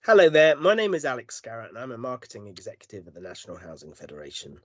Hello there, my name is Alex Scarrett and I'm a marketing executive at the National Housing Federation.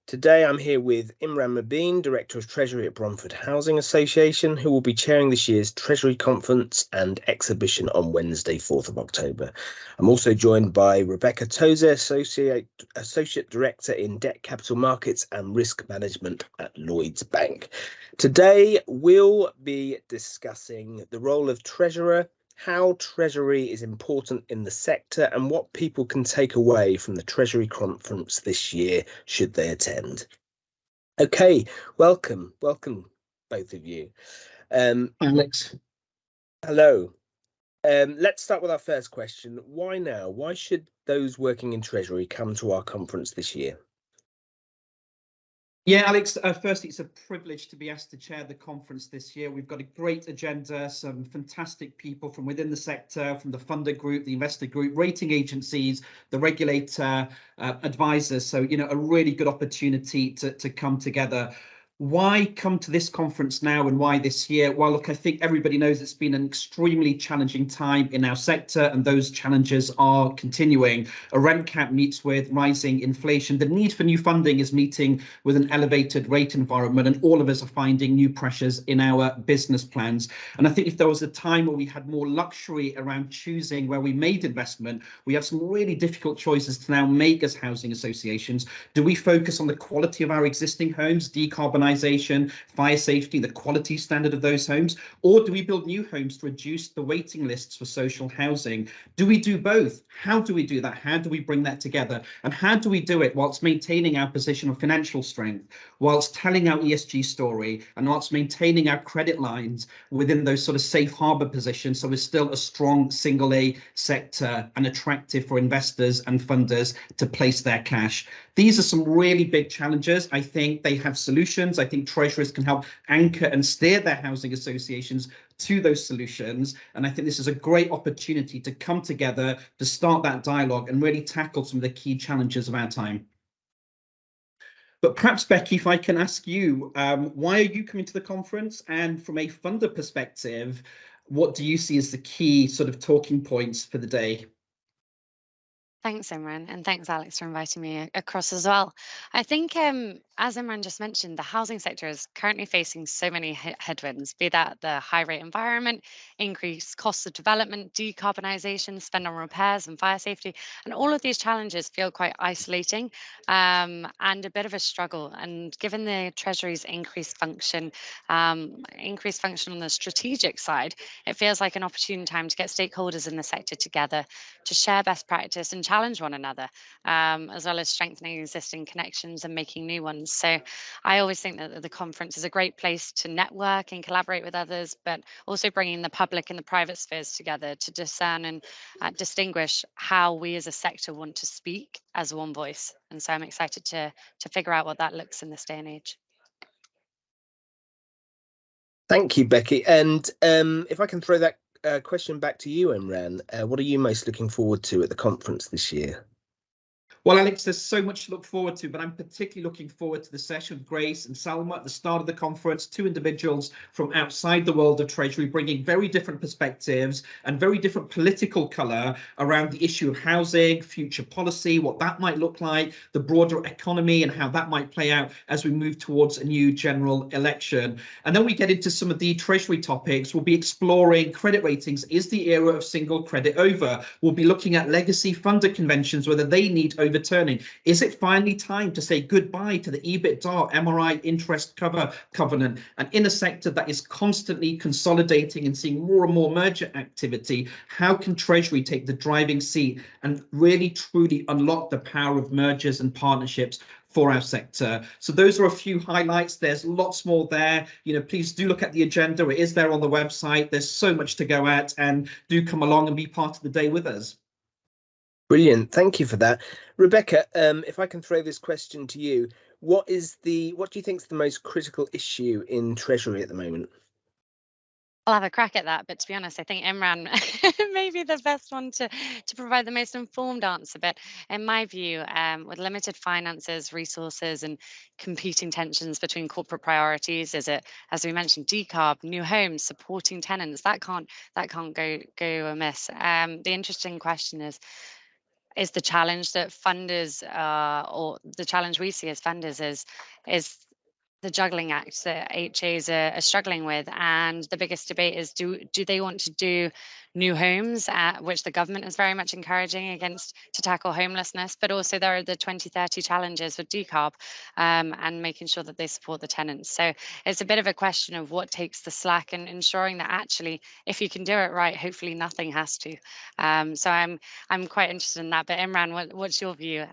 Today I'm here with Imran Mubeen, Director of Treasury at Bromford Housing Association, who will be chairing this year's Treasury Conference and exhibition on Wednesday, 4th of October. I'm also joined by Rebecca Tozer, Associate Director in Debt Capital Markets and Risk Management at Lloyds Bank. Today we'll be discussing the role of Treasurer, how Treasury is important in the sector, and what people can take away from the Treasury Conference this year should they attend. Okay, welcome both of you. Alex. Hello. Let's start with our first question. Why now? Why should those working in Treasury come to our conference this year? Yeah, Alex, firstly, it's a privilege to be asked to chair the conference this year. We've got a great agenda, some fantastic people from within the sector, from the funder group, the investor group, rating agencies, the regulator, advisors. So, a really good opportunity to come together. Why come to this conference now and why this year? Well, look, I think everybody knows it's been an extremely challenging time in our sector, and those challenges are continuing. A rent cap meets with rising inflation. The need for new funding is meeting with an elevated rate environment, and all of us are finding new pressures in our business plans. And I think if there was a time where we had more luxury around choosing where we made investment, we have some really difficult choices to now make as housing associations. Do we focus on the quality of our existing homes, decarbonisation, fire safety, the quality standard of those homes, or do we build new homes to reduce the waiting lists for social housing? Do we do both? How do we do that? How do we bring that together? And how do we do it whilst maintaining our position of financial strength, whilst telling our ESG story, and whilst maintaining our credit lines within those sort of safe harbour positions, so we're still a strong single A sector and attractive for investors and funders to place their cash? These are some really big challenges. I think they have solutions. I think treasurers can help anchor and steer their housing associations to those solutions. And I think this is a great opportunity to come together to start that dialogue and really tackle some of the key challenges of our time. But perhaps, Becky, if I can ask you, why are you coming to the conference? And from a funder perspective, what do you see as the key sort of talking points for the day? Thanks, Imran, and thanks, Alex, for inviting me across as well. I think, as Imran just mentioned, the housing sector is currently facing so many headwinds, be that the high rate environment, increased costs of development, decarbonisation, spend on repairs and fire safety. And all of these challenges feel quite isolating and a bit of a struggle. And given the Treasury's increased function on the strategic side, it feels like an opportune time to get stakeholders in the sector together to share best practice and challenge one another, as well as strengthening existing connections and making new ones. So I always think that the conference is a great place to network and collaborate with others, but also bringing the public and the private spheres together to discern and distinguish how we as a sector want to speak as one voice. And so I'm excited to figure out what that looks in this day and age. Thank you, Becky. And if I can throw that question back to you, Imran, what are you most looking forward to at the conference this year? Well, Alex, there's so much to look forward to, but I'm particularly looking forward to the session with Grace and Salma at the start of the conference, two individuals from outside the world of Treasury, bringing very different perspectives and very different political colour around the issue of housing, future policy, what that might look like, the broader economy and how that might play out as we move towards a new general election. And then we get into some of the Treasury topics. We'll be exploring credit ratings. Is the era of single credit over? We'll be looking at legacy funder conventions, whether they need overturning. Is it finally time to say goodbye to the EBITDA, MRI interest cover covenant? And in a sector that is constantly consolidating and seeing more and more merger activity, how can Treasury take the driving seat and really truly unlock the power of mergers and partnerships for our sector? So those are a few highlights. There's lots more there. Please do look at the agenda. It is there on the website. There's so much to go at, and do come along and be part of the day with us. Brilliant. Thank you for that. Rebecca, if I can throw this question to you, what do you think is the most critical issue in Treasury at the moment? I'll have a crack at that, but to be honest, I think Imran may be the best one to provide the most informed answer. But in my view, with limited finances, resources, and competing tensions between corporate priorities, is it, as we mentioned, decarb, new homes, supporting tenants? That can't go amiss. The interesting question is the challenge that funders, or the challenge we see as funders, is the juggling act that HAs are struggling with. And the biggest debate is, do they want to do new homes, which the government is very much encouraging against to tackle homelessness, but also there are the 2030 challenges with decarb, and making sure that they support the tenants. So it's a bit of a question of what takes the slack and ensuring that actually, if you can do it right, hopefully nothing has to. So I'm quite interested in that. But Imran, what's your view?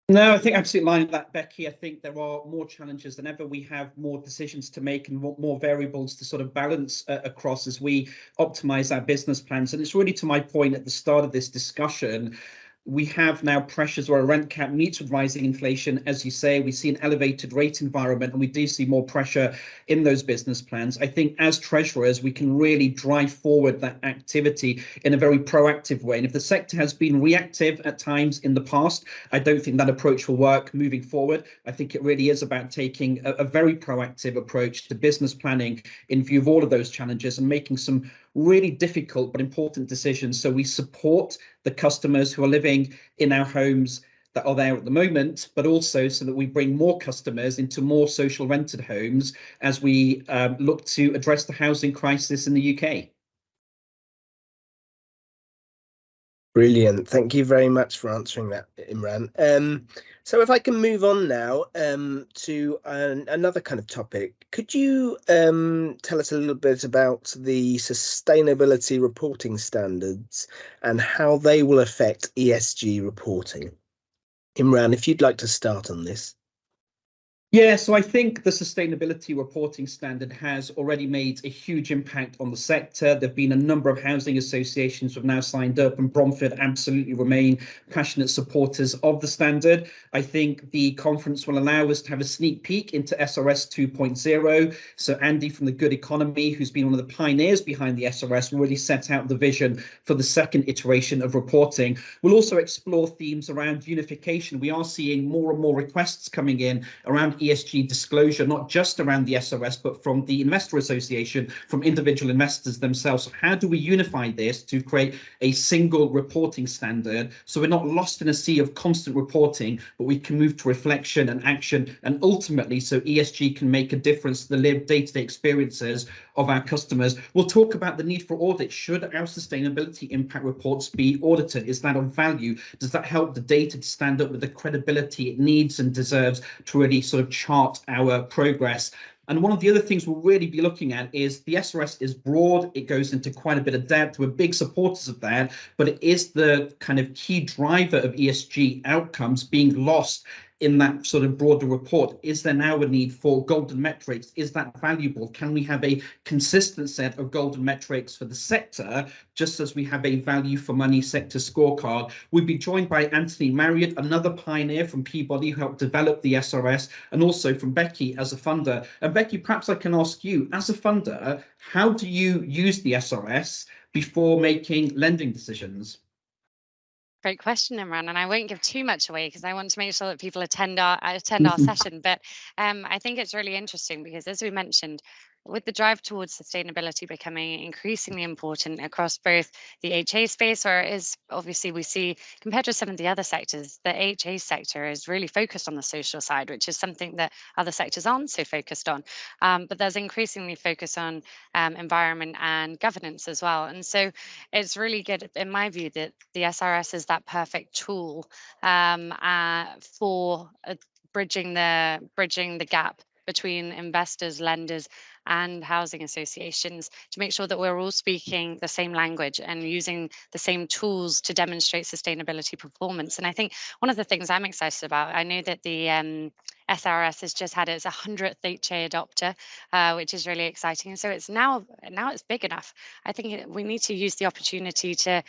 No, I think absolutely like that, Becky. I think there are more challenges than ever. We have more decisions to make and more variables to sort of balance across as we optimize our business plans. And it's really to my point at the start of this discussion. We have now pressures where a rent cap meets with rising inflation. As you say, we see an elevated rate environment, and we do see more pressure in those business plans. I think as treasurers, we can really drive forward that activity in a very proactive way. And if the sector has been reactive at times in the past, I don't think that approach will work moving forward. I think it really is about taking a very proactive approach to business planning in view of all of those challenges and making some really difficult but important decisions so we support the customers who are living in our homes that are there at the moment, but also so that we bring more customers into more social rented homes as we look to address the housing crisis in the UK. Brilliant. Thank you very much for answering that, Imran. So if I can move on now to another kind of topic, could you tell us a little bit about the sustainability reporting standards and how they will affect ESG reporting? Imran, if you'd like to start on this. Yeah, so I think the sustainability reporting standard has already made a huge impact on the sector. There have been a number of housing associations who have now signed up, and Bromford absolutely remain passionate supporters of the standard. I think the conference will allow us to have a sneak peek into SRS 2.0. So Andy from the Good Economy, who's been one of the pioneers behind the SRS, will really set out the vision for the second iteration of reporting. We'll also explore themes around unification. We are seeing more and more requests coming in around ESG disclosure, not just around the SRS, but from the Investor Association, from individual investors themselves. So how do we unify this to create a single reporting standard so we're not lost in a sea of constant reporting, but we can move to reflection and action, and ultimately so ESG can make a difference to the lived day-to-day experiences of our customers. We'll talk about the need for audit. Should our sustainability impact reports be audited? Is that of value? Does that help the data to stand up with the credibility it needs and deserves to really sort of chart our progress? And one of the other things we'll really be looking at is the SRS is broad. It goes into quite a bit of depth. We're big supporters of that, but it is the kind of key driver of ESG outcomes being lost in that sort of broader report. Is there now a need for golden metrics? Is that valuable? Can we have a consistent set of golden metrics for the sector, just as we have a value for money sector scorecard? We'll be joined by Anthony Marriott, another pioneer from Peabody who helped develop the SRS, and also from Becky as a funder. And Becky, perhaps I can ask you, as a funder, how do you use the SRS before making lending decisions? Great question, Imran, and I won't give too much away because I want to make sure that people attend our session. But I think it's really interesting because, as we mentioned, with the drive towards sustainability becoming increasingly important across both the HA space, where it is obviously we see compared to some of the other sectors, the HA sector is really focused on the social side, which is something that other sectors aren't so focused on. But there's increasingly focus on environment and governance as well. And so it's really good, in my view, that the SRS is that perfect tool for bridging the gap between investors, lenders, and housing associations to make sure that we're all speaking the same language and using the same tools to demonstrate sustainability performance. And I think one of the things I'm excited about, I know that the SRS has just had its 100th HA adopter, which is really exciting. And so it's now it's big enough. I think we need to use the opportunity to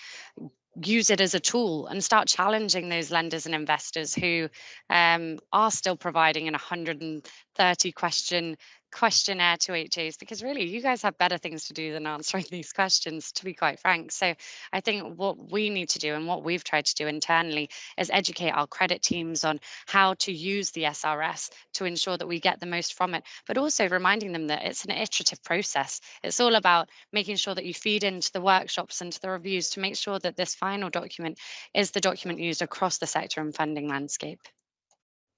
use it as a tool and start challenging those lenders and investors who are still providing an 130 question questionnaire to HAs, because really you guys have better things to do than answering these questions, to be quite frank. So I think what we need to do and what we've tried to do internally is educate our credit teams on how to use the SRS to ensure that we get the most from it, but also reminding them that it's an iterative process. It's all about making sure that you feed into the workshops and to the reviews to make sure that this final document is the document used across the sector and funding landscape.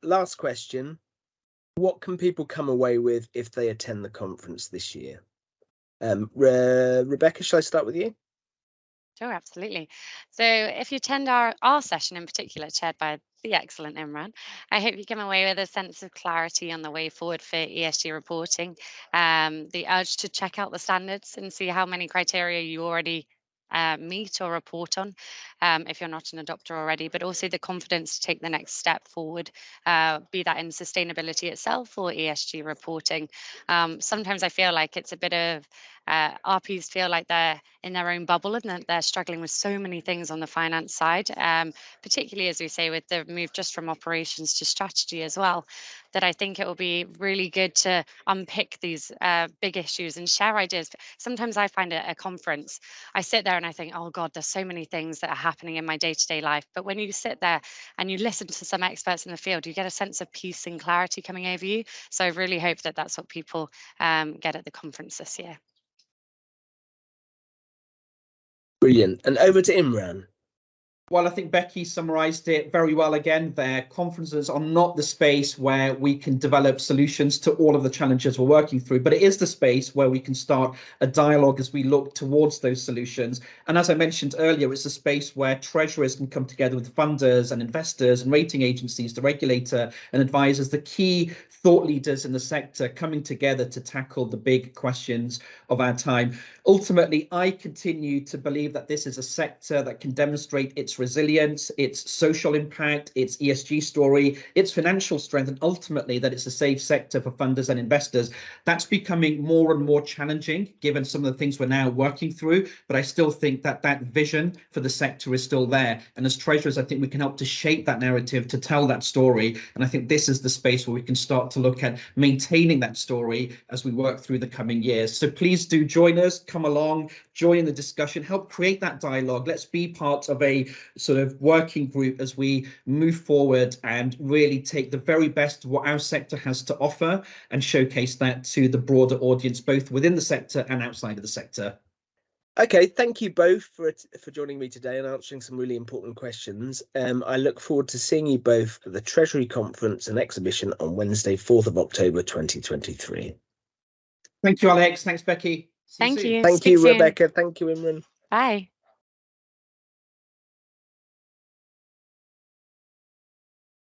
Last question. What can people come away with if they attend the conference this year? Rebecca, shall I start with you? Sure, absolutely. So if you attend our session in particular, chaired by the excellent Imran, I hope you come away with a sense of clarity on the way forward for ESG reporting, the urge to check out the standards and see how many criteria you already meet or report on, if you're not an adopter already, but also the confidence to take the next step forward, be that in sustainability itself or ESG reporting. Sometimes I feel like it's a bit of RPs feel like they're in their own bubble and that they're struggling with so many things on the finance side, particularly as we say with the move just from operations to strategy as well, that I think it will be really good to unpick these big issues and share ideas. Sometimes I find at a conference, I sit there and I think, oh God, there's so many things that are happening in my day-to-day life. But when you sit there and you listen to some experts in the field, you get a sense of peace and clarity coming over you. So I really hope that that's what people get at the conference this year. Brilliant. And over to Imran. Well, I think Becky summarised it very well again there. Conferences are not the space where we can develop solutions to all of the challenges we're working through, but it is the space where we can start a dialogue as we look towards those solutions. And as I mentioned earlier, it's a space where treasurers can come together with funders and investors and rating agencies, the regulator and advisors, the key thought leaders in the sector coming together to tackle the big questions of our time. Ultimately, I continue to believe that this is a sector that can demonstrate its resilience, its social impact, its ESG story, its financial strength, and ultimately that it's a safe sector for funders and investors. That's becoming more and more challenging given some of the things we're now working through, but I still think that that vision for the sector is still there. And as treasurers, I think we can help to shape that narrative, to tell that story. And I think this is the space where we can start to look at maintaining that story as we work through the coming years. So please do join us, come along, join the discussion, help create that dialogue. Let's be part of a sort of working group as we move forward and really take the very best of what our sector has to offer and showcase that to the broader audience, both within the sector and outside of the sector. Okay, thank you both for joining me today and answering some really important questions. I look forward to seeing you both at the Treasury Conference and exhibition on Wednesday, 4th of October 2023. Thank you, Alex. Thanks, Becky. Thank you. Thank you, Rebecca. Thank you, Imran. Bye.